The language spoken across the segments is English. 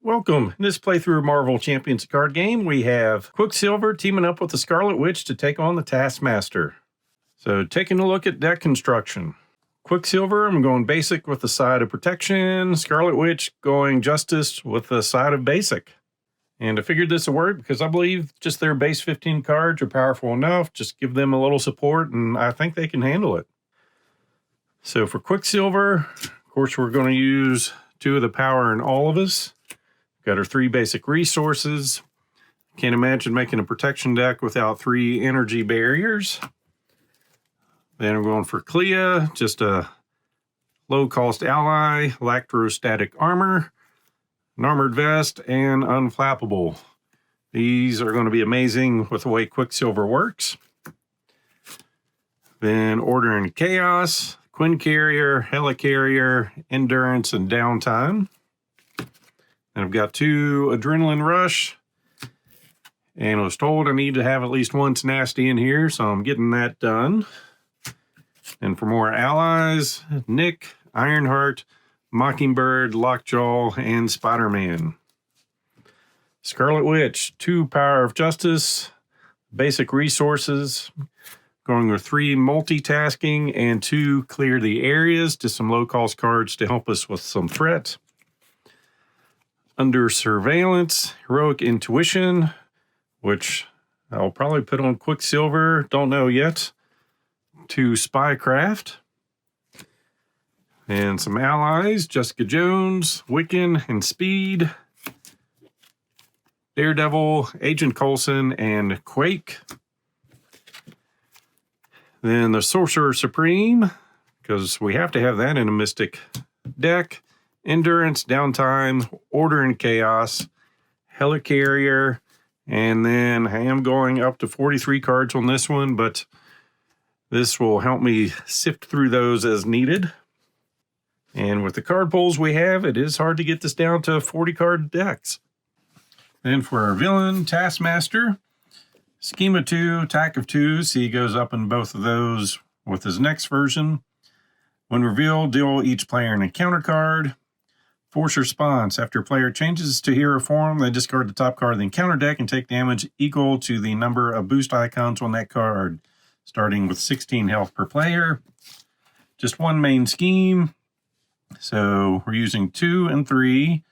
Welcome. In this playthrough of Marvel Champions card game, we have Quicksilver teaming up with the Scarlet Witch to take on the Taskmaster. So taking a look at deck construction. Quicksilver, I'm going basic with the side of protection. Scarlet Witch going justice with the side of basic. And I figured this would work because I believe just their base 15 cards are powerful enough. Just give them a little support and I think they can handle it. So for Quicksilver, of course, we're going to use 2 of the power in all of us. Got our 3 basic resources. Can't imagine making a protection deck without 3 energy barriers. Then we're going for Clea, just a low-cost ally, electrostatic armor, an armored vest, and unflappable. These are going to be amazing with the way Quicksilver works. Then Order and Chaos, Quinn Carrier, Helicarrier, Endurance, and Downtime. And I've got 2 Adrenaline Rush. And I was told I need to have at least 1 Tenacity in here, so I'm getting that done. And for more allies, Nick, Ironheart, Mockingbird, Lockjaw, and Spider-Man. Scarlet Witch, 2 Power of Justice, basic resources. Going with 3 multitasking and 2 clear the areas to some low-cost cards to help us with some threat. Under Surveillance, Heroic Intuition, which I'll probably put on Quicksilver, don't know yet. 2 Spycraft. And some allies, Jessica Jones, Wiccan, and Speed. Daredevil, Agent Coulson, and Quake. Then the Sorcerer Supreme, because we have to have that in a Mystic deck. Endurance, Downtime, Order and Chaos, Helicarrier, and then I am going up to 43 cards on this one, but this will help me sift through those as needed. And with the card pools we have, it is hard to get this down to 40 card decks. Then for our villain, Taskmaster, Scheme of 2, Attack of 2, so he goes up in both of those with his next version. When revealed, deal each player an encounter card. Force response. After a player changes to hero form, they discard the top card of the encounter deck and take damage equal to the number of boost icons on that card, starting with 16 health per player. Just 1 main scheme. So we're using 2 and 3.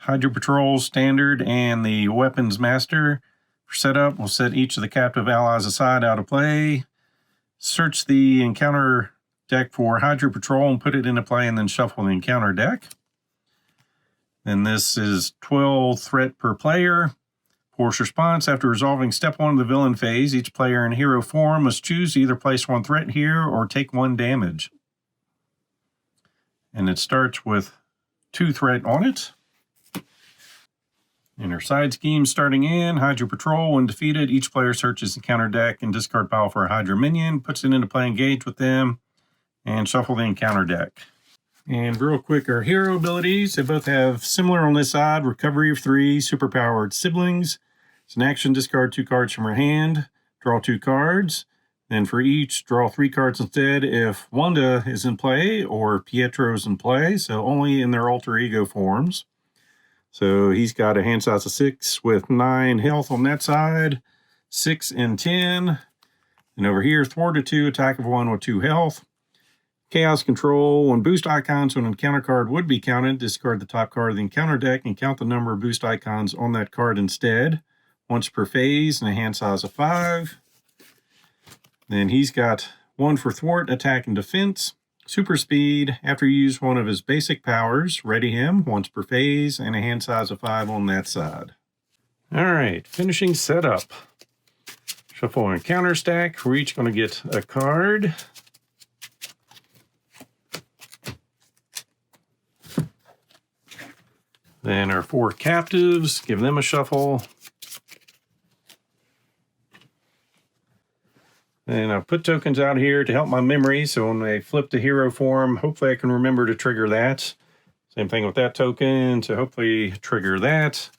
Hydra Patrol Standard and the Weapons Master. For setup, we'll set each of the captive allies aside out of play. Search the encounter deck for Hydra Patrol and put it into play and then shuffle the encounter deck. And this is 12 threat per player. Force response. After resolving step 1 of the villain phase, each player in hero form must choose to either place 1 threat here or take 1 damage. And it starts with 2 threat on it. In our side scheme starting in, Hydra Patrol, when defeated, each player searches the counter deck and discard pile for a Hydra minion, puts it into play, engage with them, and shuffle the encounter deck. And real quick, our hero abilities, they both have similar on this side, Recovery of 3, Superpowered Siblings. It's an action, discard 2 cards from her hand, draw 2 cards. Then for each, draw 3 cards instead if Wanda is in play or Pietro is in play, so only in their alter ego forms. So he's got a hand size of 6 with 9 health on that side, 6 and 10. And over here, thwart of 2, attack of 1 with 2 health. Chaos Control, when boost icons on an encounter card would be counted, discard the top card of the encounter deck and count the number of boost icons on that card instead. Once per phase and a hand size of 5. Then he's got 1 for thwart, attack, and defense. Super speed, after you use 1 of his basic powers, ready him once per phase and a hand size of 5 on that side. All right, finishing setup. Shuffle and counter stack. We're each going to get a card. Then our 4 captives, give them a shuffle. And I'll put tokens out here to help my memory, so when they flip to hero form, hopefully I can remember to trigger that. Same thing with that token, so hopefully trigger that.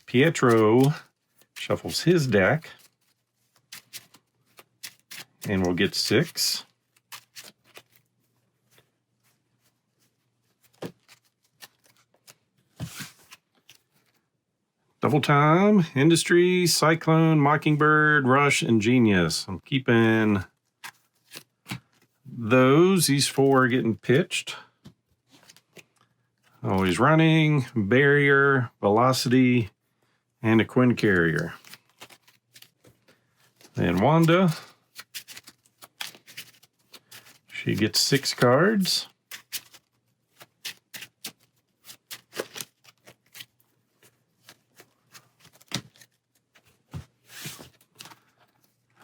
Pietro shuffles his deck. And we'll get 6. Double Time, Industry, Cyclone, Mockingbird, Rush, and Genius. I'm keeping those. These 4 are getting pitched. Always Running, Barrier, Velocity, and a Quinn Carrier. Then Wanda. She gets 6 cards.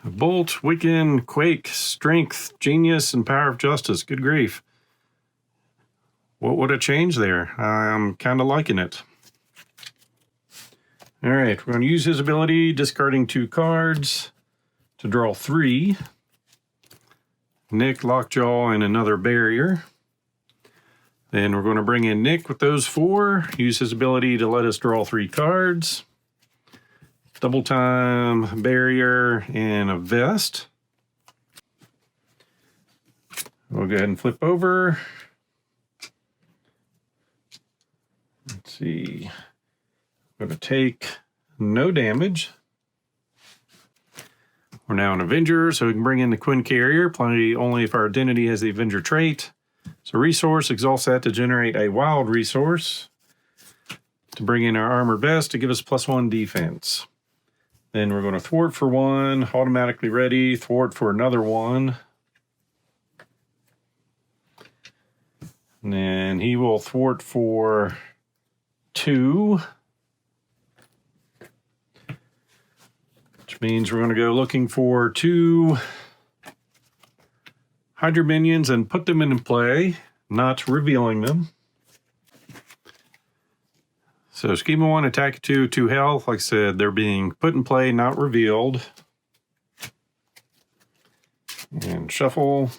Bolt, Wiccan, Quake, Strength, Genius, and Power of Justice. Good grief. What would have changed there? I'm kind of liking it. All right, we're going to use his ability, discarding 2 cards to draw 3. Nick, Lockjaw, and another Barrier. Then we're going to bring in Nick with those 4. Use his ability to let us draw 3 cards. Double Time, Barrier, and a Vest. We'll go ahead and flip over. Let's see. I'm going to take no damage. We're now an Avenger, so we can bring in the Quinn Carrier, only if our identity has the Avenger trait. So resource, exhaust that to generate a wild resource. To bring in our Armor Vest to give us +1 defense. Then we're going to thwart for 1, automatically ready, thwart for another 1. And then he will thwart for 2. Which means we're going to go looking for 2 Hydra minions and put them into play, not revealing them. So Schema 1, attack 2, 2 health. Like I said, they're being put in play, not revealed. And shuffle.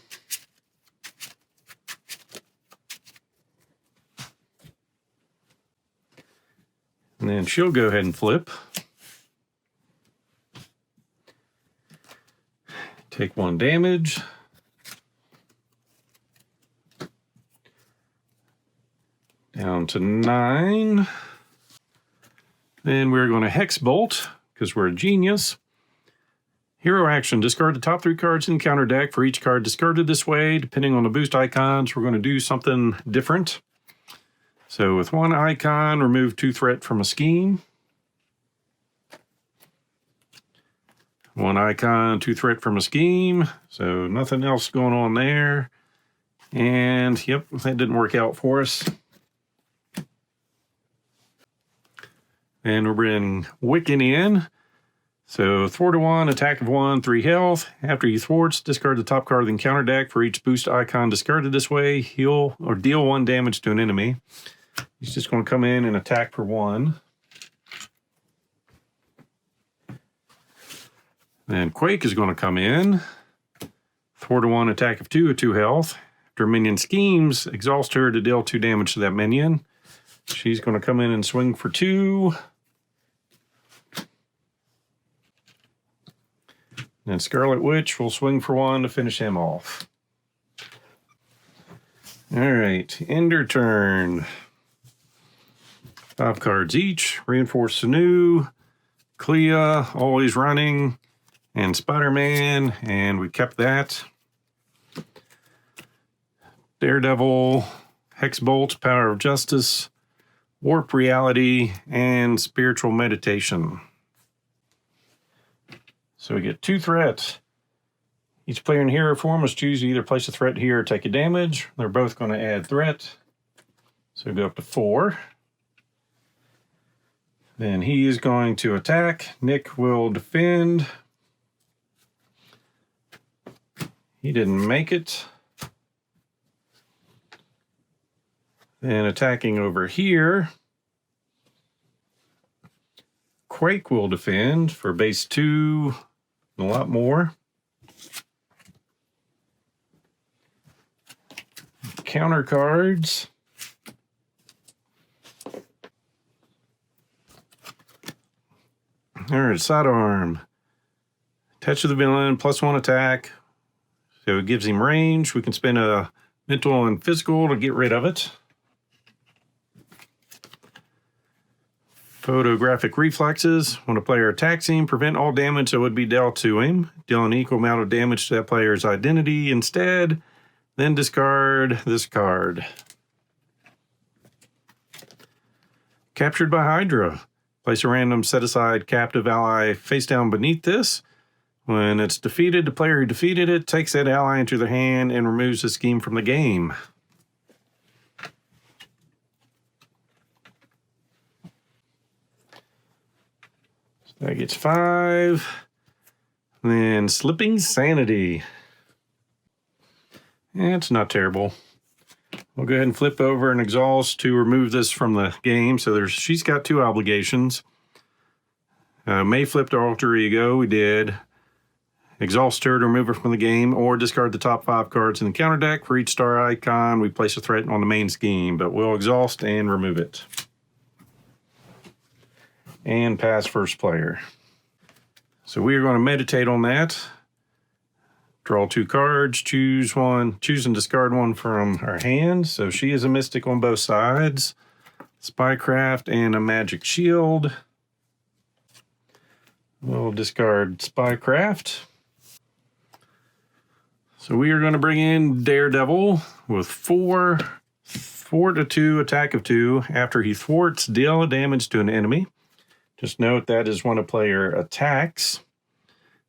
And then she'll go ahead and flip. Take 1 damage. Down to 9. Then we're going to Hex Bolt, because we're a genius. Hero action, discard the top 3 cards in counter deck. For each card discarded this way, depending on the boost icons, we're going to do something different. So with 1 icon, remove 2 threat from a scheme. 1 icon, 2 threat from a scheme. So nothing else going on there. And yep, that didn't work out for us. And we're bringing Wiccan in. So thwart of 1, attack of 1, 3 health. After he thwarts, discard the top card of the encounter deck. For each boost icon discarded this way, heal or deal 1 damage to an enemy. He's just going to come in and attack for 1. Then Quake is going to come in. Thwart of 1, attack of 2 at 2 health. After a minion schemes, exhaust her to deal 2 damage to that minion. She's going to come in and swing for 2. And Scarlet Witch will swing for 1 to finish him off. All right, Ender turn. 5 cards each. Reinforce Sanu, Clea, Always Running, and Spider-Man, and we kept that. Daredevil, Hex Bolt, Power of Justice, Warp Reality, and Spiritual Meditation. So we get 2 threats. Each player in hero form must choose to either place a threat here or take a damage. They're both going to add threat. So we go up to 4. Then he is going to attack. Nick will defend. He didn't make it. Then attacking over here. Quake will defend for base 2 and a lot more. Counter cards. All right, sidearm. Touch of the villain, +1 attack. So it gives him range. We can spend a mental and physical to get rid of it. Photographic reflexes. When a player attacks him, prevent all damage that would be dealt to him. Deal an equal amount of damage to that player's identity instead. Then discard this card. Captured by Hydra. Place a random set-aside captive ally face down beneath this. When it's defeated, the player who defeated it takes that ally into their hand and removes the scheme from the game. That gets 5. Then Slipping Sanity. It's not terrible. We'll go ahead and flip over and exhaust to remove this from the game. So she's got 2 obligations. May flip to alter ego. We did. Exhaust her to remove her from the game, or discard the top 5 cards in the counter deck. For each star icon, we place a threat on the main scheme, but we'll exhaust and remove it. And pass first player. So we are going to meditate on that. Draw 2 cards, choose and discard one from our hand. So she is a mystic on both sides. Spycraft and a magic shield. We'll discard Spycraft. So we are going to bring in Daredevil with 4 to 2, attack of 2. After he thwarts, deal damage to an enemy. Just note that is when a player attacks.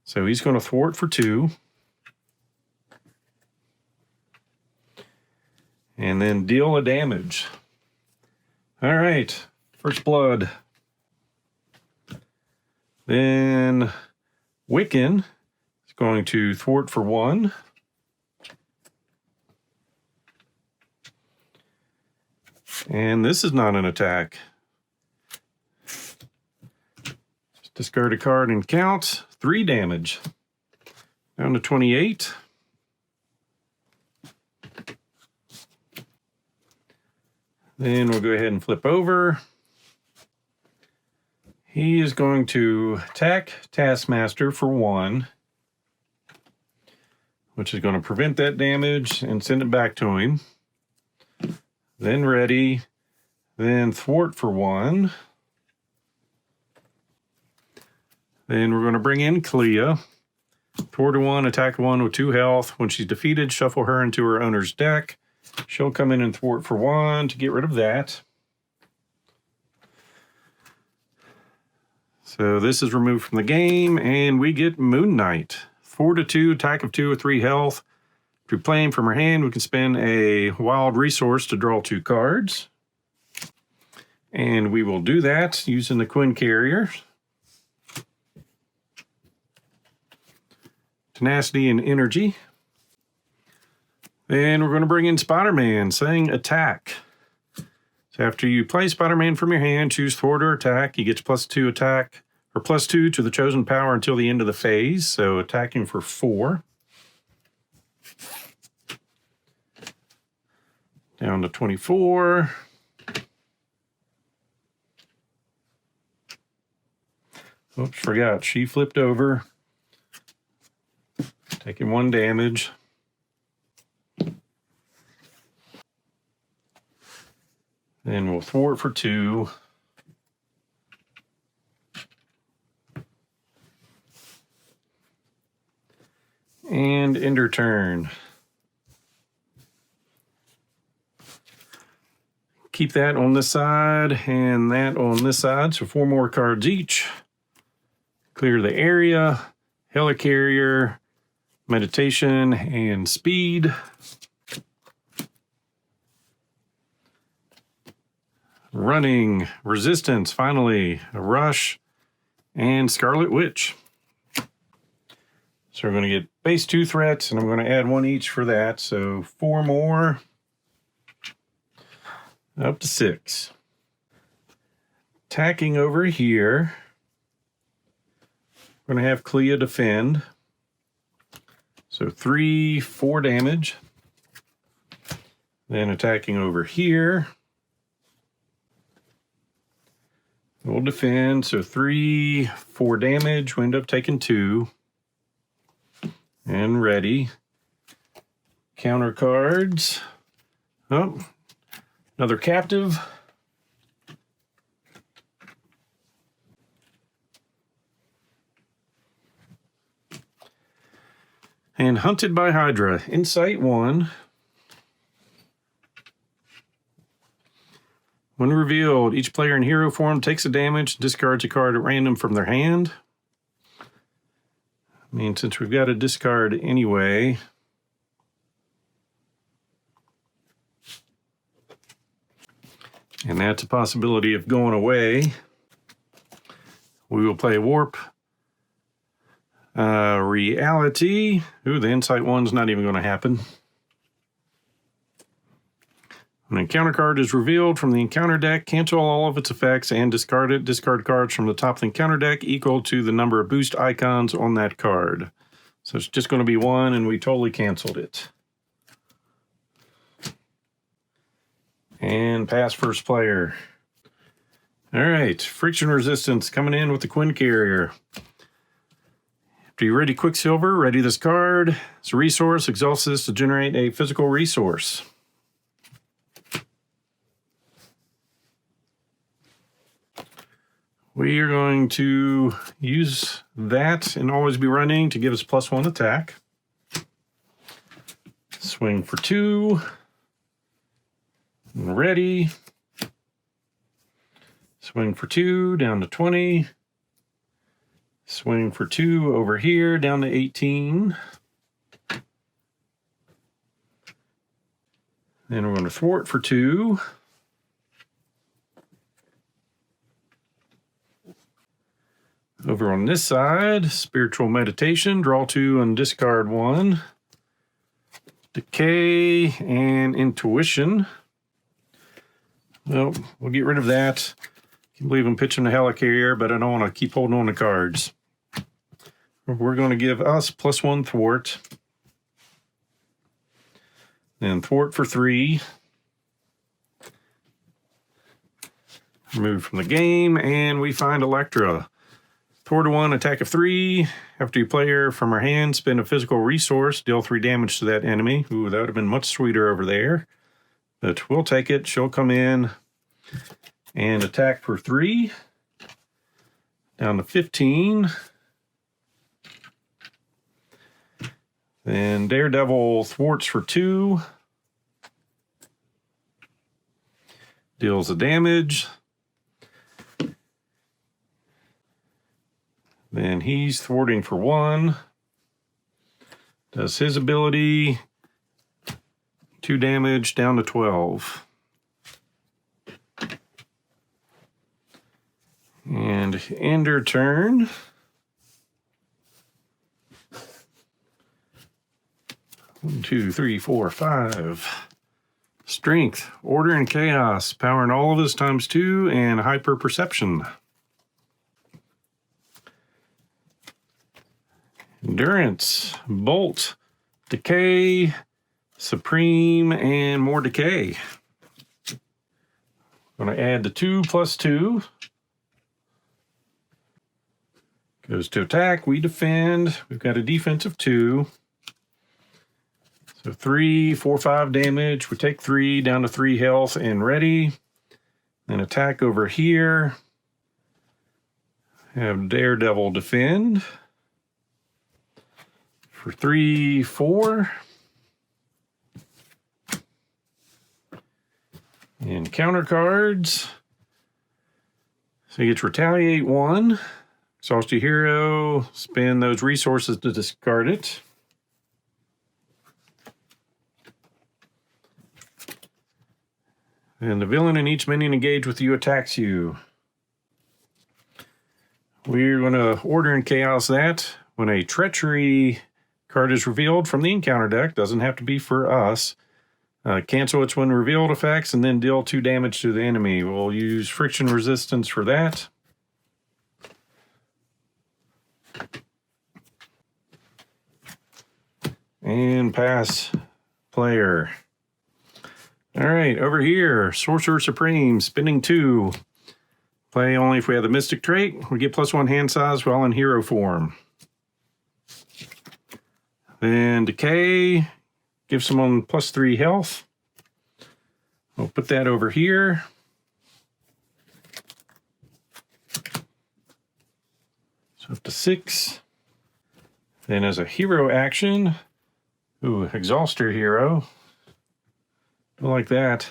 So he's going to thwart for 2. And then deal a damage. All right, first blood. Then Wiccan is going to thwart for 1. And this is not an attack. Discard a card and count. 3 damage. Down to 28. Then we'll go ahead and flip over. He is going to attack Taskmaster for 1, which is going to prevent that damage and send it back to him. Then ready. Then thwart for 1. Then we're going to bring in Clea. Thwart 1, attack 1 with 2 health. When she's defeated, shuffle her into her owner's deck. She'll come in and thwart for 1 to get rid of that. So this is removed from the game, and we get Moon Knight. 4 to 2, attack of 2 with 3 health. If we play him from our hand, we can spend a wild resource to draw 2 cards. And we will do that using the Quinn Carrier. Tenacity and Energy. Then we're going to bring in Spider-Man, saying attack. So after you play Spider-Man from your hand, choose thwart or attack. He gets +2 attack, or +2 to the chosen power until the end of the phase. So attacking for 4. Down to 24. Oops, forgot. She flipped over. Taking 1 damage. Then we'll thwart for 2. And end her turn. Keep that on this side and that on this side. So 4 more cards each. Clear the area. Helicarrier, meditation, and speed. Running, resistance, finally, a rush, and Scarlet Witch. So we're going to get base 2 threats, and I'm going to add 1 each for that. So 4 more, up to 6. Attacking over here, we're going to have Clea defend. So 3, 4 damage. Then attacking over here, we'll defend. So 3, 4 damage. We end up taking 2. And ready. Counter cards. Oh, another captive. And Hunted by Hydra. Insight 1. When revealed, each player in hero form takes a damage, discards a card at random from their hand. I mean, since we've got a discard anyway, and that's a possibility of going away, we will play Warp Reality. Ooh, the Insight 1's not even going to happen. When an encounter card is revealed from the encounter deck, cancel all of its effects and discard it. Discard cards from the top of the encounter deck equal to the number of boost icons on that card. So it's just going to be 1, and we totally canceled it. And pass first player. All right, Friction Resistance coming in with the Quinn Carrier. After you ready Quicksilver, ready this card. It's a resource. Exhaust this to generate a physical resource. We are going to use that and always be running to give us +1 attack. Swing for 2. Ready. Swing for 2, down to 20. Swing for 2 over here, down to 18. Then we're going to thwart for 2. Over on this side, Spiritual Meditation, draw 2 and discard 1. Decay and Intuition. Well, we'll get rid of that. Can't believe I'm pitching the Helicarrier, but I don't want to keep holding on to cards. We're going to give us +1 thwart. Then thwart for 3. Remove from the game, and we find Electra. Thwart 1, attack of 3. After you player from our hand, spend a physical resource, deal 3 damage to that enemy. Ooh, that would have been much sweeter over there. But we'll take it. She'll come in and attack for 3. Down to 15. Then Daredevil thwarts for 2. Deals the damage. Then he's thwarting for 1. Does his ability. 2 damage, down to 12. And Ender turn. 1, 2, 3, 4, 5. Strength, Order, and Chaos. Powering all of this times 2, and Hyper Perception. Endurance, Bolt, Decay, Supreme, and more Decay. Going to add the 2 + 2. Goes to attack, we defend. We've got a defense of 2. So 3, 4, 5 damage. We take 3, down to 3 health, and ready. Then attack over here. Have Daredevil defend. For 3, 4. And counter cards. So you get to retaliate 1. Exhaust your hero. Spend those resources to discard it. And the villain in each minion engaged with you attacks you. We're going to order and chaos that. When a treachery card is revealed from the encounter deck, doesn't have to be for us. Cancel its when revealed effects and then deal 2 damage to the enemy. We'll use friction resistance for that. And pass player. All right, over here, Sorcerer Supreme, spinning 2. Play only if we have the Mystic trait. We get +1 hand size while in hero form. Then Decay, gives someone +3 health. We'll put that over here. So up to 6. Then as a hero action, Ooh, Exhauster Hero. Don't like that.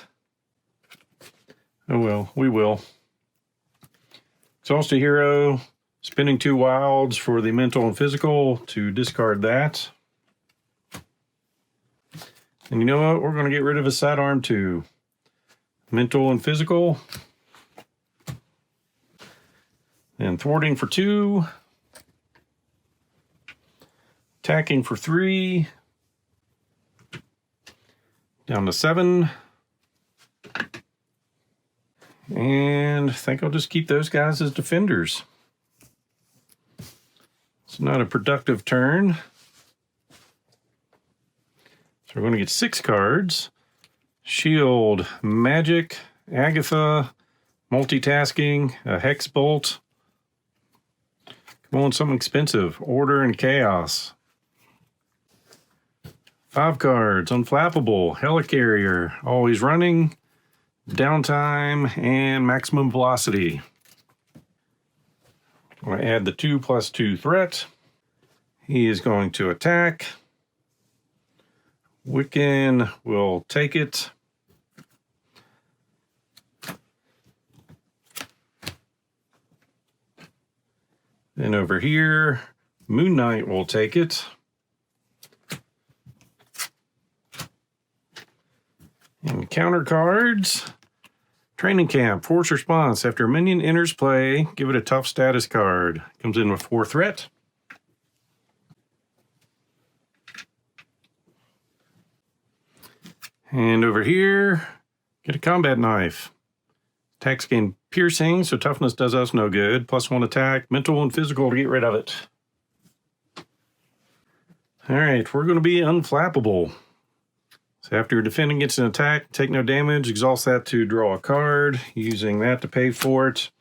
Oh well, we will. Exhausted Hero, spending 2 wilds for the mental and physical to discard that. And you know what? We're going to get rid of his sidearm too. Mental and physical. And thwarting for 2. Attacking for 3. Down to 7. And I think I'll just keep those guys as defenders. It's not a productive turn. So we're going to get 6 cards. Shield, Magic, Agatha, Multitasking, a Hex Bolt. Come on, something expensive. Order and Chaos. 5 cards. Unflappable, Helicarrier, Always Running, Downtime, and Maximum Velocity. I'm going to add the 2+2 threat. He is going to attack. Wiccan will take it. Then over here, Moon Knight will take it. And counter cards. Training Camp, Force Response. After a minion enters play, give it a tough status card. Comes in with 4 threat. And over here, get a Combat Knife. Attacks gain piercing, so toughness does us no good. +1 attack, mental and physical to get rid of it. All right, we're going to be unflappable. So after your defending gets an attack, take no damage, exhaust that to draw a card, using that to pay for it.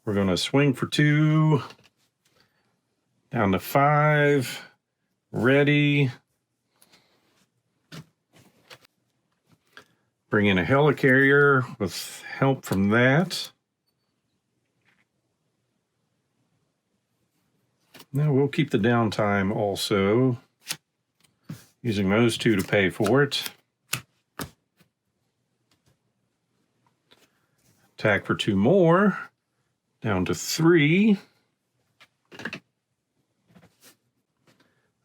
We're going to swing for 2, down to 5, ready. Bring in a Helicarrier with help from that. Now we'll keep the downtime also, using those 2 to pay for it. Attack for 2 more, down to 3.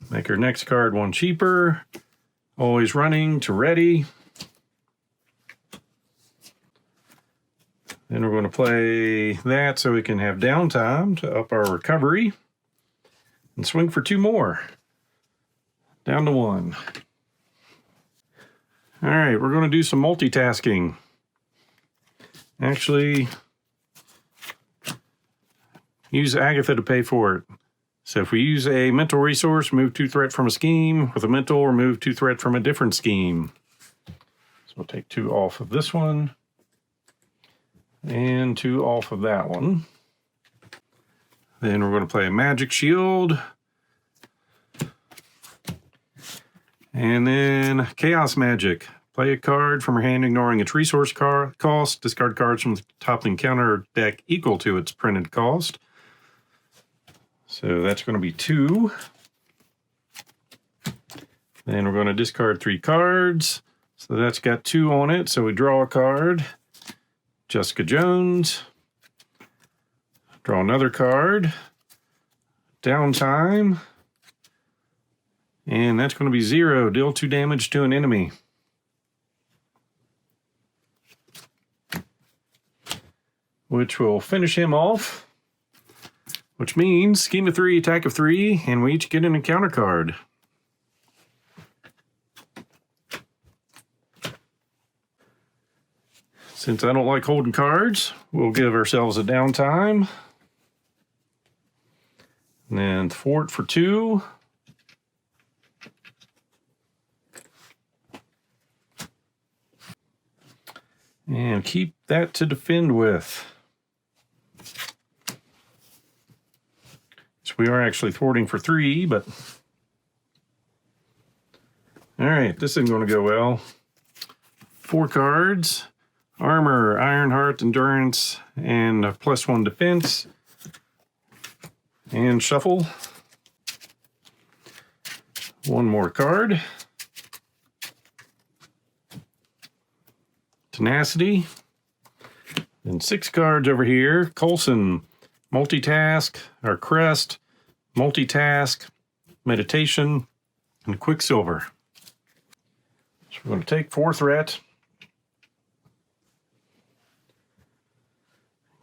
Make our next card 1 cheaper. Always Running to ready. Then we're going to play that so we can have downtime to up our recovery. And swing for 2 more. Down to 1. All right, we're going to do some multitasking. Actually, use Agatha to pay for it. So if we use a mental resource, remove 2 threat from a scheme. With a mental, remove 2 threat from a different scheme. So we'll take 2 off of this one. And 2 off of that one. Then we're going to play a Magic Shield. And then Chaos Magic. Play a card from your hand ignoring its resource cost. Discard cards from the top encounter deck equal to its printed cost. So that's going to be 2. Then we're going to discard 3 cards. So that's got 2 on it. So we draw a card. Jessica Jones. Draw another card. Downtime. And that's going to be 0. Deal 2 damage to an enemy. Which will finish him off. Which means scheme of 3, attack of 3, and we each get an encounter card. Since I don't like holding cards, we'll give ourselves a downtime. And then thwart for 2. And keep that to defend with. So we are actually thwarting for 3, but... All right, this isn't going to go well. 4 cards. Armor, Ironheart, Endurance, and a +1 defense. And shuffle. 1 more card. Tenacity. And 6 cards over here. Coulson, Multitask, or Crest, Multitask, Meditation, and Quicksilver. So we're going to take 4 threat.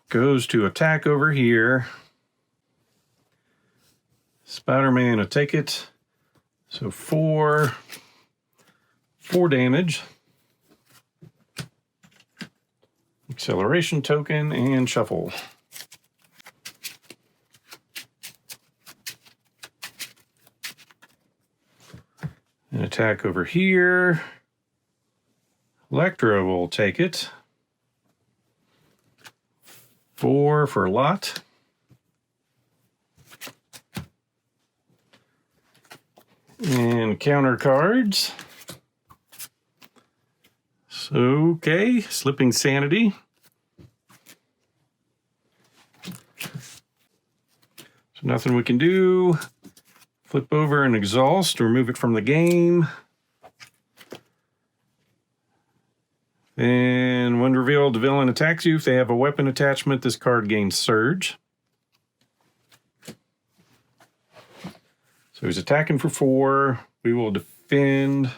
Goes to attack over here. Spider-Man will take it. So 4 damage. Acceleration token and shuffle. An attack over here. Electro will take it. 4 for lot. And counter cards. So, okay, Slipping Sanity. So nothing we can do. Flip over and exhaust, remove it from the game. And when revealed, the villain attacks you. If they have a weapon attachment, this card gains Surge. So he's attacking for 4. We will defend.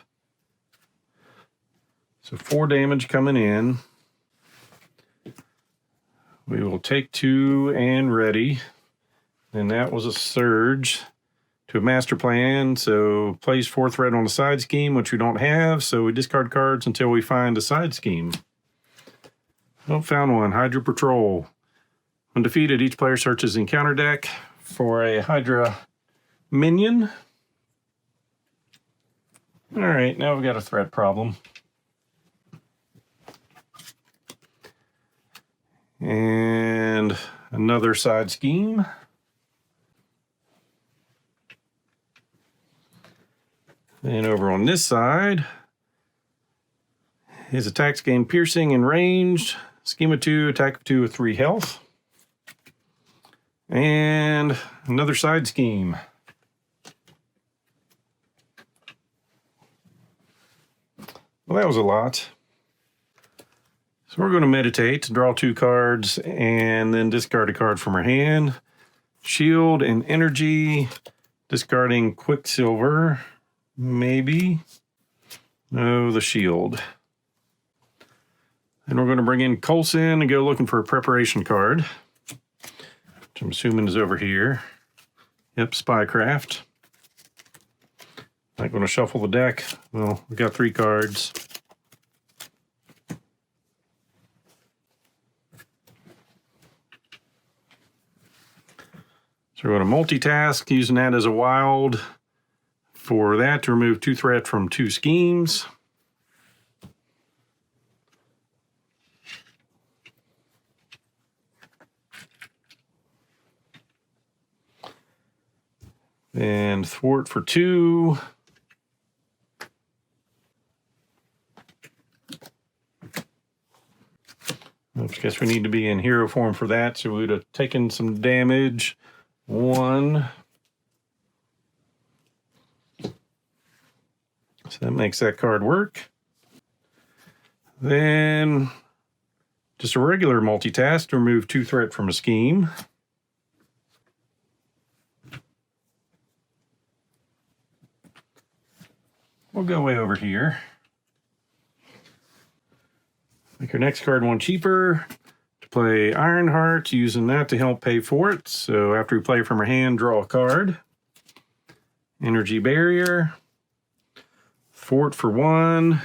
So 4 damage coming in. We will take 2 and ready. And that was a Surge to a Master Plan. So place 4 threat on a side scheme, which we don't have. So we discard cards until we find a side scheme. Oh, found one. Hydra Patrol. When defeated, each player searches encounter deck for a Hydra minion. All right, now we've got a threat problem. And another side scheme. And over on this side, his attacks gain piercing and ranged. Scheme of 2, attack of 2 with 3 health. And another side scheme. Well, that was a lot. So we're going to meditate, draw 2 cards, and then discard a card from our hand. Shield and energy, discarding Quicksilver, maybe. No, the shield. Then we're going to bring in Coulson and go looking for a preparation card, which I'm assuming is over here. Yep, Spycraft. Not going to shuffle the deck. Well, we got 3 cards. So we're going to multitask, using that as a wild for that to remove 2 threat from 2 schemes. And thwart for 2. Oops, guess we need to be in hero form for that, so we would have taken some damage. 1. So that makes that card work. Then just a regular multitask to remove 2 threat from a scheme. We'll go way over here. Make our next card 1 cheaper. To play Ironheart, using that to help pay for it. So after we play from our hand, draw a card. Energy Barrier. Fort for 1.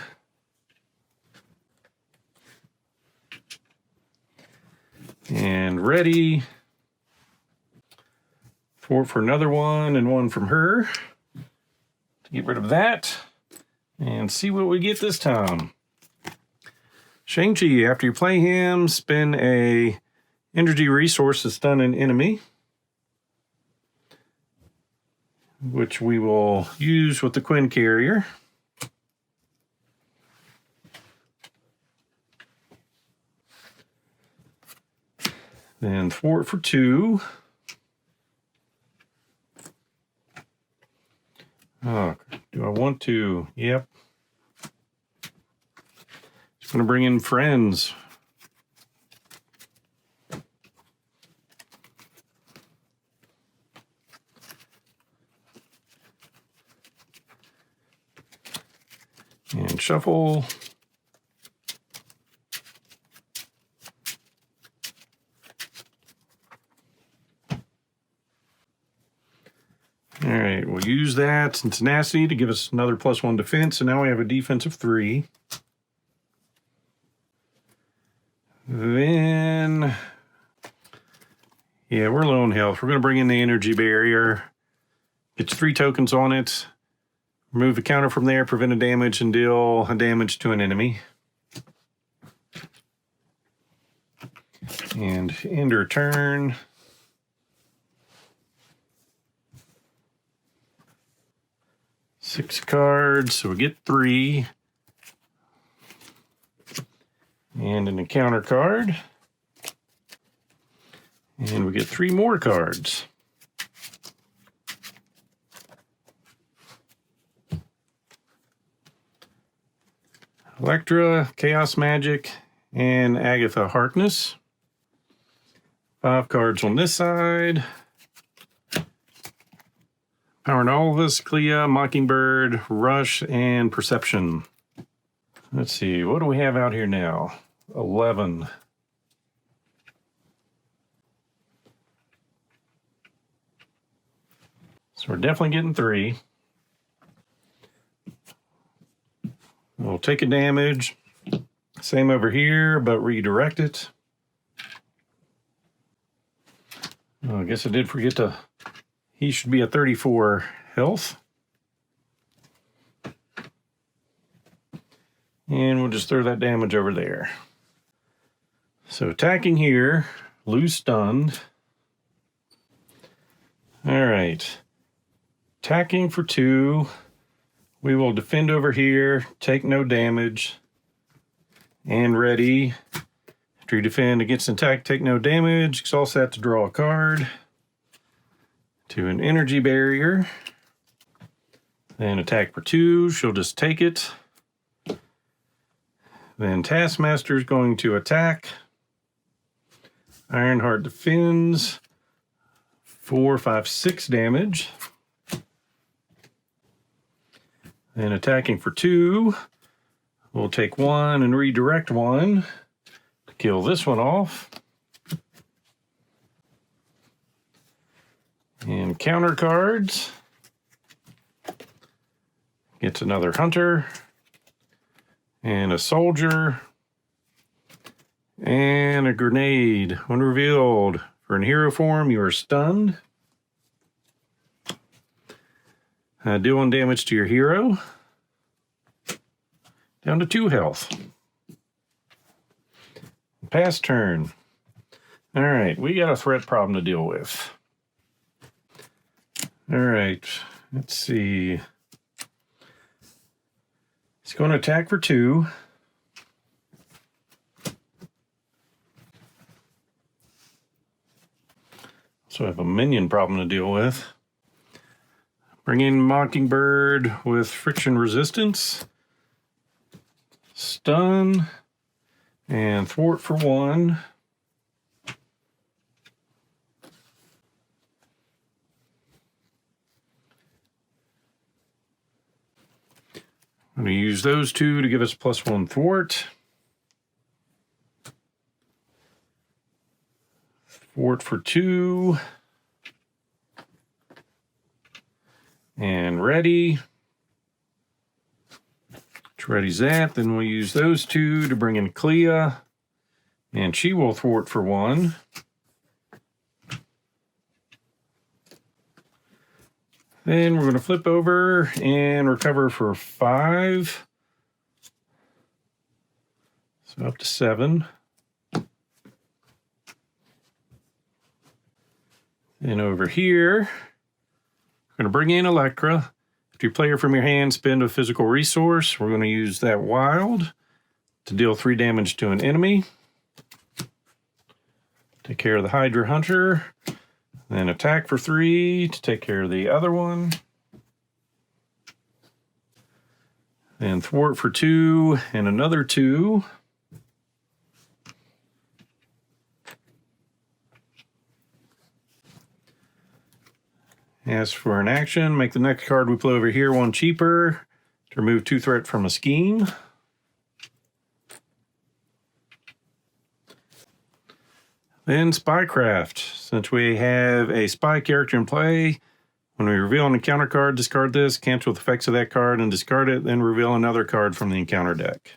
And ready. Fort for another 1 and 1 from her. To get rid of that. And see what we get this time. Shang-Chi, after you play him, spend a energy resource to stun an enemy, which we will use with the Quinn Carrier. Then thwart for 2. Oh, do I want to? Yep. I'm going to bring in friends. And shuffle. All right, we'll use that and tenacity to give us another +1 defense, and now we have a defense of 3. Then, yeah, we're low on health. We're going to bring in the energy barrier. Gets 3 tokens on it. Remove a counter from there, prevent a damage, and deal a damage to an enemy. And end our turn. Six cards, so we get 3. And an encounter card. And we get 3 more cards. Electra, Chaos Magic, and Agatha Harkness. 5 cards on this side. Power and all of us, Clea, Mockingbird, Rush, and Perception. Let's see, what do we have out here now? 11. So we're definitely getting 3. We'll take a damage. Same over here, but redirect it. Oh, I guess I did forget to... He should be at 34 health. And we'll just throw that damage over there. So attacking here, lose stunned. All right. Attacking for 2. We will defend over here, take no damage. And ready. After you defend against an attack, take no damage. Exhaust that to draw a card. To an energy barrier. Then attack for 2. She'll just take it. Then Taskmaster is going to attack. Ironheart defends. 4, 5, 6 damage. Then attacking for 2. We'll take 1 and redirect 1 to kill this one off. And counter cards. Gets another hunter. And a soldier. And a grenade. When revealed, for in hero form, you are stunned. Deal 1 damage to your hero. Down to 2 health. Pass turn. All right, we got a threat problem to deal with. All right, let's see. He's going to attack for 2. So I have a minion problem to deal with. Bring in Mockingbird with friction resistance. Stun. And thwart for 1. I'm going to use those 2 to give us +1 thwart. Thwart for 2. And ready. Which ready's that. Then we'll use those 2 to bring in Clea. And she will thwart for 1. Then we're going to flip over and recover for 5. So up to 7. And over here, we're going to bring in Electra. If you play her from your hand, spend a physical resource. We're going to use that wild to deal 3 damage to an enemy. Take care of the Hydra Hunter. Then attack for 3 to take care of the other one. Then thwart for 2 and another 2. Ask for an action. Make the next card we play over here one cheaper to remove 2 threat from a scheme. Then Spycraft. Since we have a spy character in play, when we reveal an encounter card, discard this, cancel the effects of that card, and discard it, then reveal another card from the encounter deck.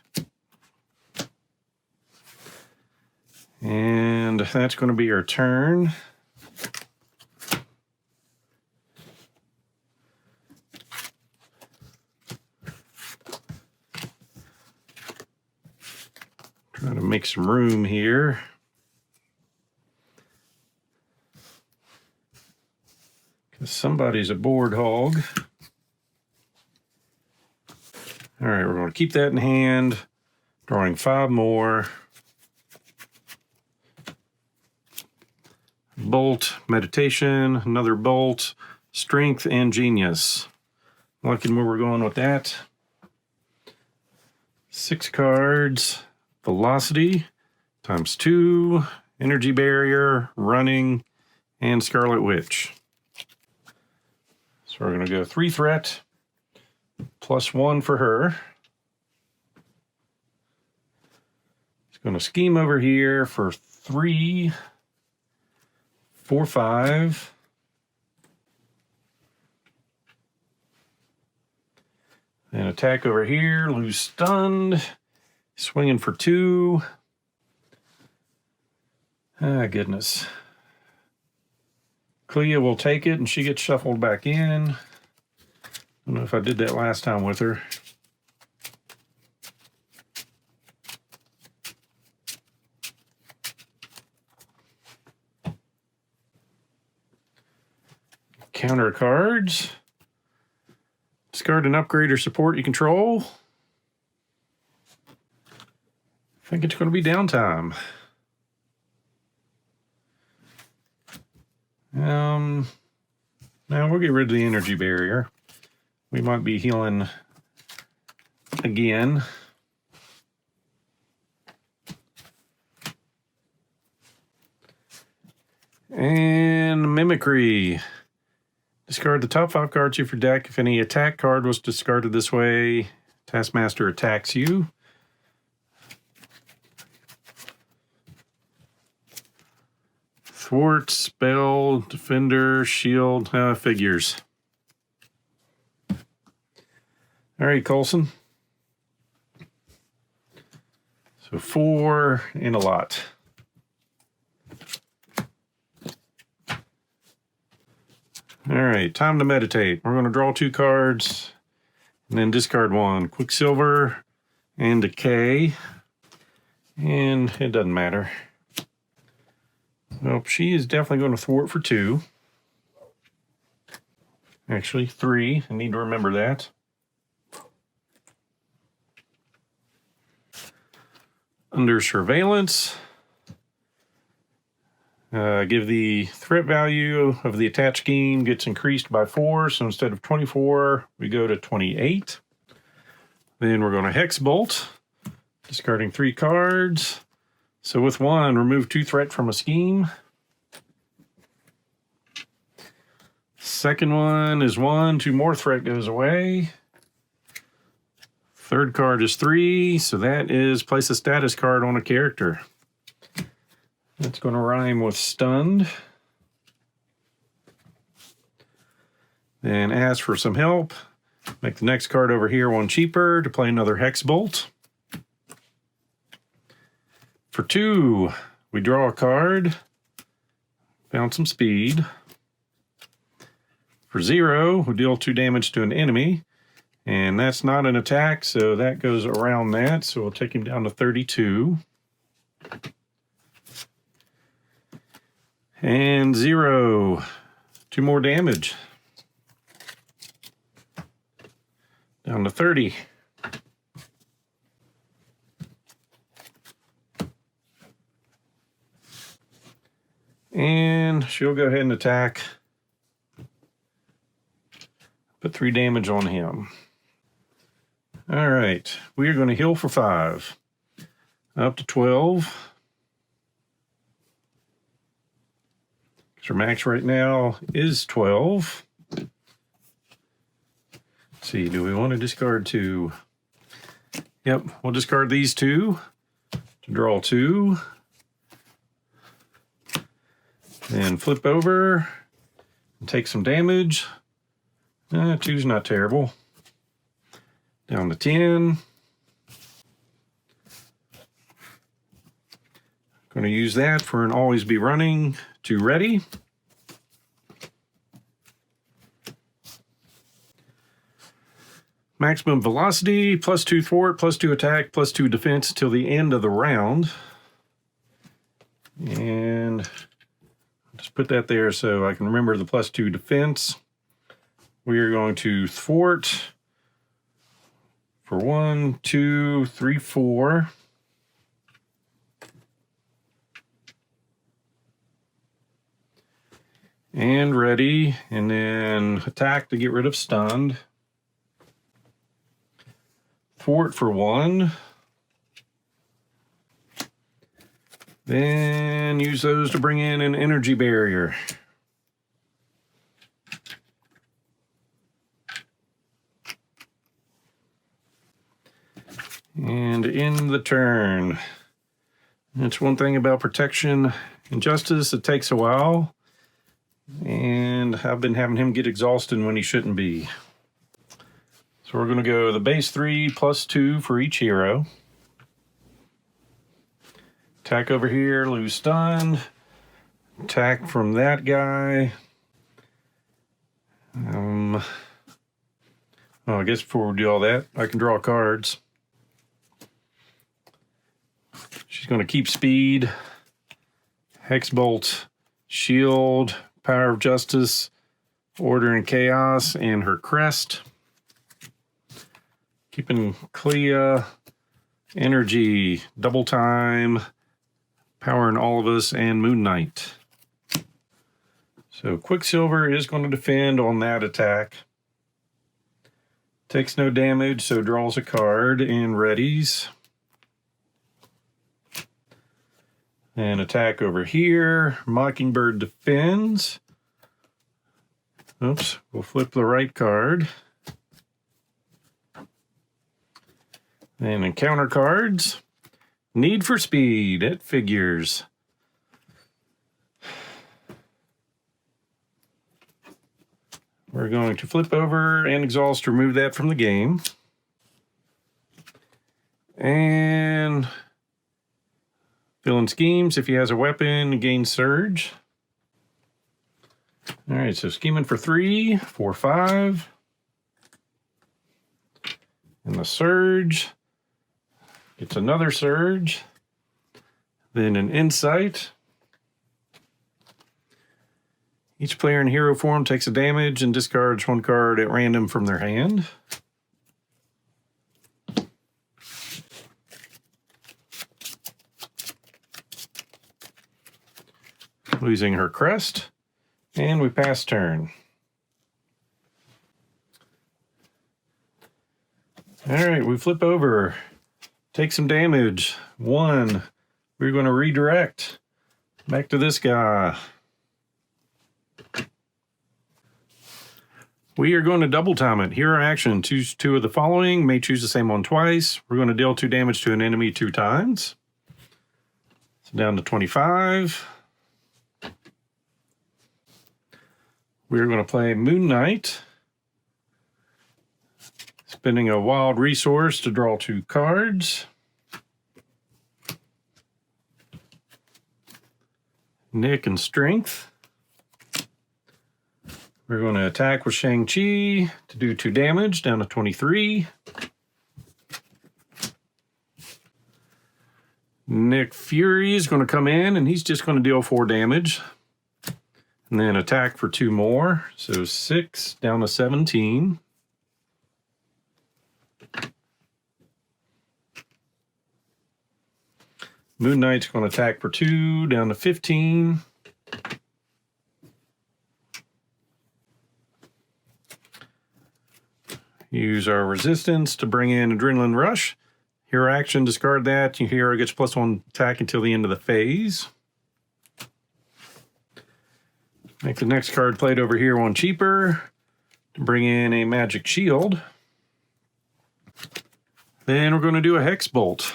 And that's going to be our turn. Trying to make some room here. Because somebody's a board hog. All right, we're going to keep that in hand. Drawing 5 more. Bolt, meditation, another bolt, strength, and genius. Liking where we're going with that. 6 cards. Velocity times 2, energy barrier, running, and Scarlet Witch. So we're going to go 3 threat plus 1 for her. It's going to scheme over here for 3, 4, 5. And attack over here, lose stunned. Swinging for 2. Ah, goodness. Clea will take it, and she gets shuffled back in. I don't know if I did that last time with her. Counter cards. Discard an upgrade or support you control. I think it's going to be downtime. Now we'll get rid of the energy barrier. We might be healing again. And mimicry. Discard the top 5 cards of your deck. If any attack card was discarded this way, Taskmaster attacks you. Thwart, spell, defender, shield, figures. All right, Coulson. So 4 and a lot. All right, time to meditate. We're going to draw 2 cards and then discard 1. Quicksilver and Decay. And it doesn't matter. Well, she is definitely going to thwart for 2. Actually, 3. I need to remember that. Under surveillance, give the threat value of the attached scheme gets increased by 4. So instead of 24, we go to 28. Then we're going to hex bolt, discarding 3 cards. So with 1, remove 2 threat from a scheme. Second one is 1, 2 more threat goes away. Third card is 3, so that is place a status card on a character. That's going to rhyme with stunned. Then ask for some help. Make the next card over here 1 cheaper to play another hex bolt. For 2, we draw a card, found some speed. For 0, we deal 2 damage to an enemy, and that's not an attack, so that goes around that, so we'll take him down to 32. And 0, 2 more damage. Down to 30. And she'll go ahead and attack. Put 3 damage on him. All right, we are going to heal for 5. Up to 12. Because our max right now is 12. Let's see, do we want to discard 2? Yep, we'll discard these 2 to draw 2. Then flip over and take some damage. 2's not terrible. Down to 10. Going to use that for an always be running to ready. Maximum velocity, +2 thwart, +2 attack, +2 defense till the end of the round. And just put that there so I can remember the +2 defense. We are going to thwart for 1, 2, 3, 4. And ready, and then attack to get rid of stunned. Thwart for 1. Then use those to bring in an energy barrier. And end the turn. That's one thing about protection and justice, it takes a while. And I've been having him get exhausted when he shouldn't be. So we're going to go the base 3 +2 for each hero. Attack over here, lose stunned. Attack from that guy. Oh, I guess before we do all that, I can draw cards. She's going to keep speed. Hexbolt, shield, power of justice, order and chaos, and her crest. Keeping Clea, energy, double time, powering all of us, and Moon Knight. So Quicksilver is going to defend on that attack. Takes no damage, so draws a card and readies. And attack over here. Mockingbird defends. Oops, we'll flip the right card. And encounter cards. Need for speed, it figures. We're going to flip over and exhaust to remove that from the game. And fill in schemes. If he has a weapon, gain surge. All right, so scheming for 3, 4, 5. And the surge. It's another surge. Then an insight. Each player in hero form takes a damage and discards 1 card at random from their hand. Losing her crest. And we pass turn. All right, we flip over. Take some damage. 1. We're going to redirect. Back to this guy. We are going to double time it. Hero action. Choose 2 of the following. May choose the same one twice. We're going to deal 2 damage to an enemy 2 times. So down to 25. We're going to play Moon Knight. Spending a wild resource to draw 2 cards. Nick and Strength. We're going to attack with Shang-Chi to do 2 damage, down to 23. Nick Fury is going to come in, and he's just going to deal 4 damage. And then attack for 2 more, so 6, down to 17. Moon Knight's going to attack for 2, down to 15. Use our resistance to bring in Adrenaline Rush. Hero action, discard that. Your hero gets +1 attack until the end of the phase. Make the next card played over here 1 cheaper to bring in a Magic Shield. Then we're going to do a Hex Bolt.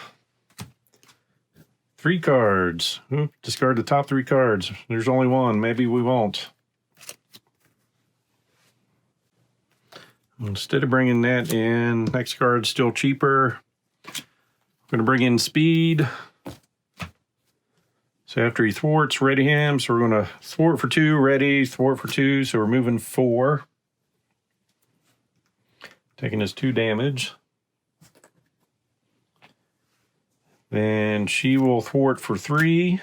3 cards. Discard the top 3 cards. There's only one. Maybe we won't. Instead of bringing that in, next card's still cheaper. I'm going to bring in Speed. So after he thwarts, ready him. So we're going to thwart for 2, ready, thwart for 2. So we're moving 4. Taking his 2 damage. Then she will thwart for 3.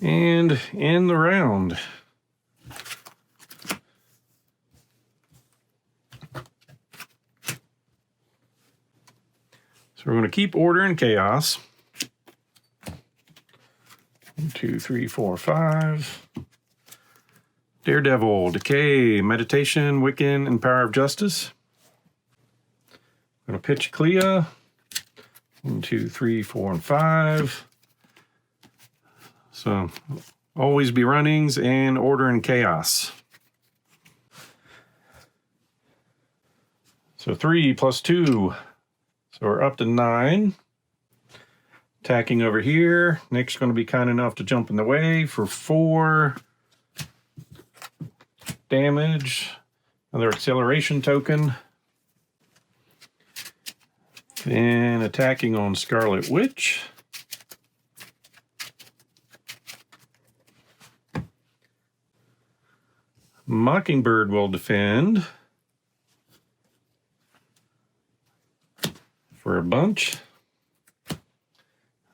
And end the round. So we're going to keep order and chaos. 1, 2, 3, 4, 5. Daredevil, Decay, Meditation, Wiccan, and Power of Justice. I'm going to pitch Clea. 1, 2, 3, 4, and 5. So, always be runnings and order and chaos. So 3 plus 2. So we're up to 9. Attacking over here. Nick's going to be kind enough to jump in the way for 4 damage. Another acceleration token. Then attacking on Scarlet Witch. Mockingbird will defend for a bunch.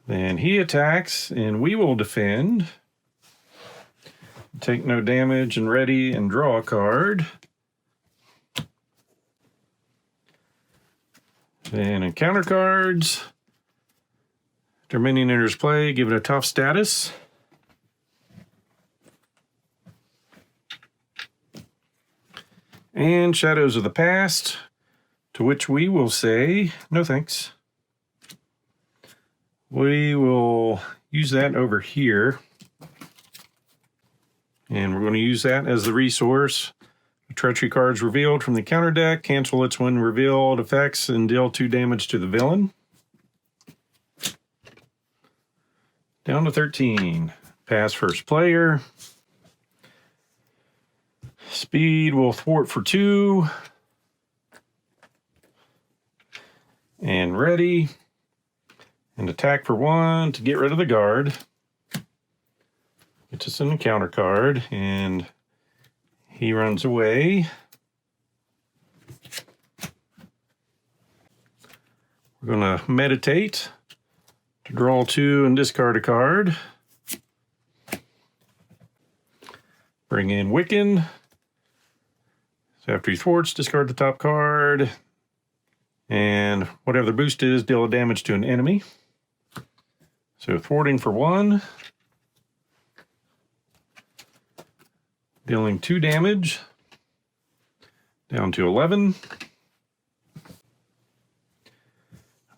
Then he attacks and we will defend. Take no damage and ready and draw a card. Then encounter cards. After minion enters play, give it a tough status. And Shadows of the Past, to which we will say, no thanks. We will use that over here. And we're going to use that as the resource. Treachery cards revealed from the counter deck. Cancel its when revealed effects and deal 2 damage to the villain. Down to 13. Pass first player. Speed will thwart for 2. And ready. And attack for 1 to get rid of the guard. It's just an encounter card. And he runs away. We're going to meditate to draw 2 and discard a card. Bring in Wiccan. So after he thwarts, discard the top card. And whatever the boost is, deal damage to an enemy. So thwarting for 1. Dealing 2 damage. Down to 11.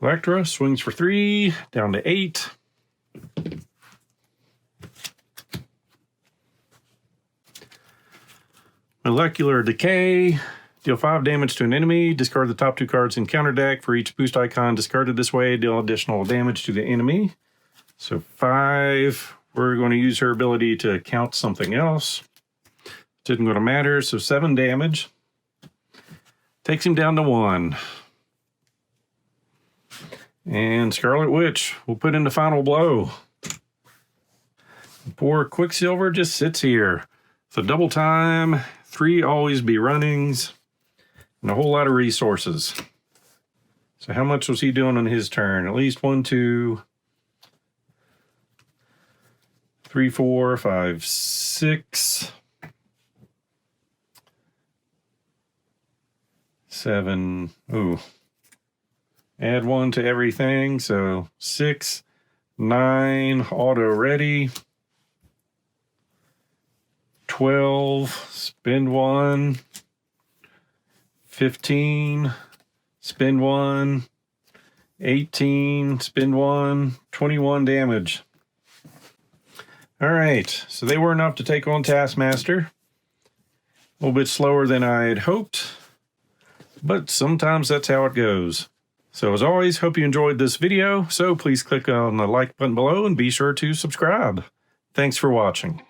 Electra swings for 3. Down to 8. Molecular Decay. Deal 5 damage to an enemy. Discard the top 2 cards in counter deck. For each boost icon discarded this way, deal additional damage to the enemy. So 5. We're going to use her ability to count something else. Didn't going to matter. So 7 damage. Takes him down to 1. And Scarlet Witch will put in the final blow. Poor Quicksilver just sits here. So double time, 3 always be runnings, and a whole lot of resources. So how much was he doing on his turn? At least 1, 2, 3, 4, 5, 6, 7. Ooh. Add 1 to everything. So 6, 9, auto ready. 12, spend 1. 15, spend 1. 18, spend 1. 21 damage. All right, so they were enough to take on Taskmaster. A little bit slower than I had hoped, but sometimes that's how it goes. So as always, hope you enjoyed this video. So please click on the like button below and be sure to subscribe. Thanks for watching.